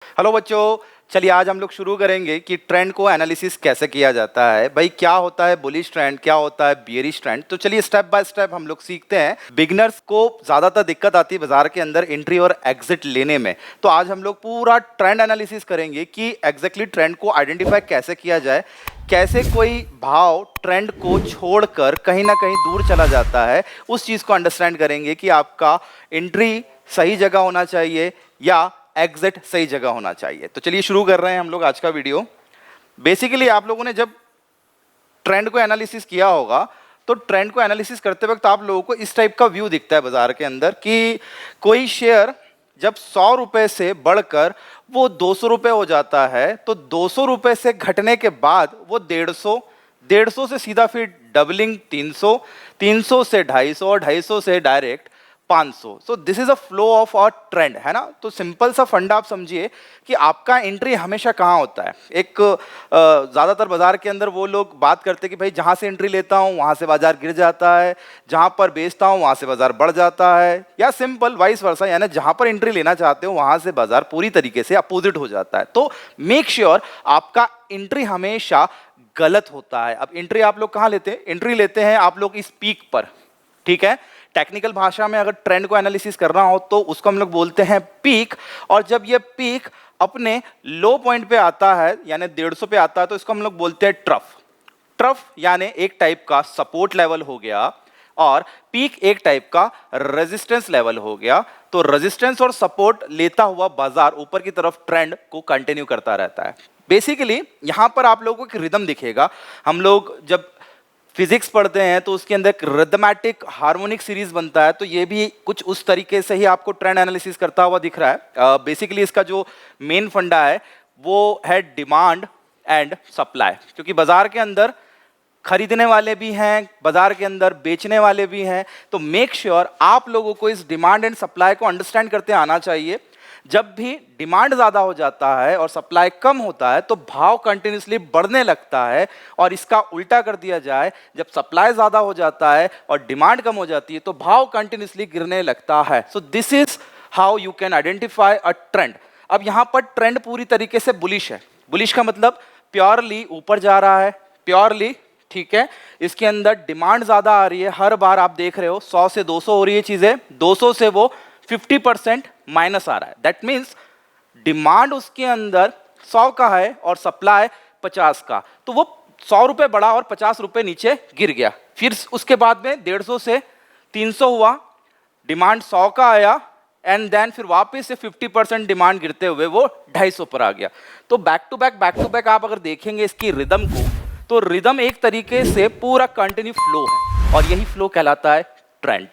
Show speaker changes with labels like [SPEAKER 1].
[SPEAKER 1] Hello बच्चों, चलिए आज हम लोग शुरू करेंगे कि ट्रेंड को एनालिसिस कैसे किया जाता है। भाई क्या होता है बुलिश ट्रेंड, क्या होता है बियरिश ट्रेंड। तो चलिए स्टेप बाय स्टेप हम लोग सीखते हैं। बिगनर्स को ज़्यादातर दिक्कत आती है बाजार के अंदर एंट्री और एग्जिट लेने में। तो आज हम लोग पूरा ट्रेंड एनालिसिस करेंगे कि एग्जैक्टली ट्रेंड को आइडेंटिफाई कैसे किया जाए, कैसे कोई भाव ट्रेंड को छोड़कर कहीं ना कहीं दूर चला जाता है। उस चीज़ को अंडरस्टैंड करेंगे कि आपका एंट्री सही जगह होना चाहिए या एग्जिट सही जगह होना चाहिए। तो चलिए शुरू कर रहे हैं हम लोग आज का वीडियो। बेसिकली आप लोगों ने जब ट्रेंड को एनालिसिस किया होगा तो ट्रेंड को एनालिसिस करते वक्त आप लोगों को इस टाइप का व्यू दिखता है बाजार के अंदर कि कोई शेयर जब 100 रुपए से बढ़कर वो 200 रुपए हो जाता है तो 200 रुपए से घटने के बाद वो 150, 150 से सीधा फिर डबलिंग 300, 300 से 250 और 250 से direct 500। So this is a flow of a trend, है ना। तो सिंपल सा फंडा आप समझिए कि आपका एंट्री हमेशा कहाँ होता है। एक ज़्यादातर बाजार के अंदर वो लोग बात करते हैं कि भाई जहाँ से एंट्री लेता हूँ वहाँ से बाजार गिर जाता है, जहाँ पर बेचता हूँ वहाँ से बाजार बढ़ जाता है, या सिंपल वाइस वर्सा, यानी जहाँ पर एंट्री लेना चाहते हो वहाँ से बाजार पूरी तरीके से अपोजिट हो जाता है। तो मेक श्योर आपका एंट्री हमेशा गलत होता है। अब एंट्री आप लोग कहाँ लेते हैं? एंट्री लेते हैं आप लोग इस पीक पर, ठीक है। टेक्निकल भाषा में अगर ट्रेंड को एनालिसिस करना हो तो उसको हम लोग बोलते हैं पीक। और जब ये पीक अपने लो पॉइंट पे आता है यानी 150 पे आता है तो इसको हम लोग बोलते हैं ट्रफ। ट्रफ यानी एक टाइप का सपोर्ट लेवल हो गया और पीक एक टाइप का रेजिस्टेंस लेवल हो गया। तो रेजिस्टेंस और सपोर्ट लेता हुआ बाजार ऊपर की तरफ ट्रेंड को कंटिन्यू करता रहता है। बेसिकली यहां पर आप लोगों को एक रिदम दिखेगा। हम लोग जब फिजिक्स पढ़ते हैं तो उसके अंदर एक रिदमेटिक हार्मोनिक सीरीज बनता है, तो ये भी कुछ उस तरीके से ही आपको ट्रेंड एनालिसिस करता हुआ दिख रहा है। बेसिकली इसका जो मेन फंडा है वो है डिमांड एंड सप्लाई, क्योंकि बाजार के अंदर खरीदने वाले भी हैं, बाजार के अंदर बेचने वाले भी हैं। तो मेक श्योर आप लोगों को इस डिमांड एंड सप्लाई को अंडरस्टैंड करते आना चाहिए। जब भी डिमांड ज़्यादा हो जाता है और सप्लाई कम होता है तो भाव कंटिन्यूसली बढ़ने लगता है, और इसका उल्टा कर दिया जाए, जब सप्लाई ज़्यादा हो जाता है और डिमांड कम हो जाती है तो भाव कंटिन्यूसली गिरने लगता है। So this is how you can identify a trend. अब यहाँ पर ट्रेंड पूरी तरीके से बुलिश है। बुलिश का मतलब प्योरली ऊपर जा रहा है, प्योरली, ठीक है। इसके अंदर डिमांड ज़्यादा आ रही है, हर बार आप देख रहे हो 100 से 200 हो रही है चीज़ें, 200 से वो 50% माइनस आ रहा है। दैट मीन्स डिमांड उसके अंदर 100 का है और सप्लाई 50 का, तो वो 100 रुपये बढ़ा और 50 रुपये नीचे गिर गया। फिर उसके बाद में 150 से 300 हुआ, डिमांड 100 का आया, एंड देन फिर वापस से 50% डिमांड गिरते हुए वो 250 पर आ गया। तो बैक टू बैक आप अगर देखेंगे इसकी रिदम को, तो रिदम एक तरीके से पूरा कंटिन्यू फ्लो है और यही फ्लो कहलाता है ट्रेंड।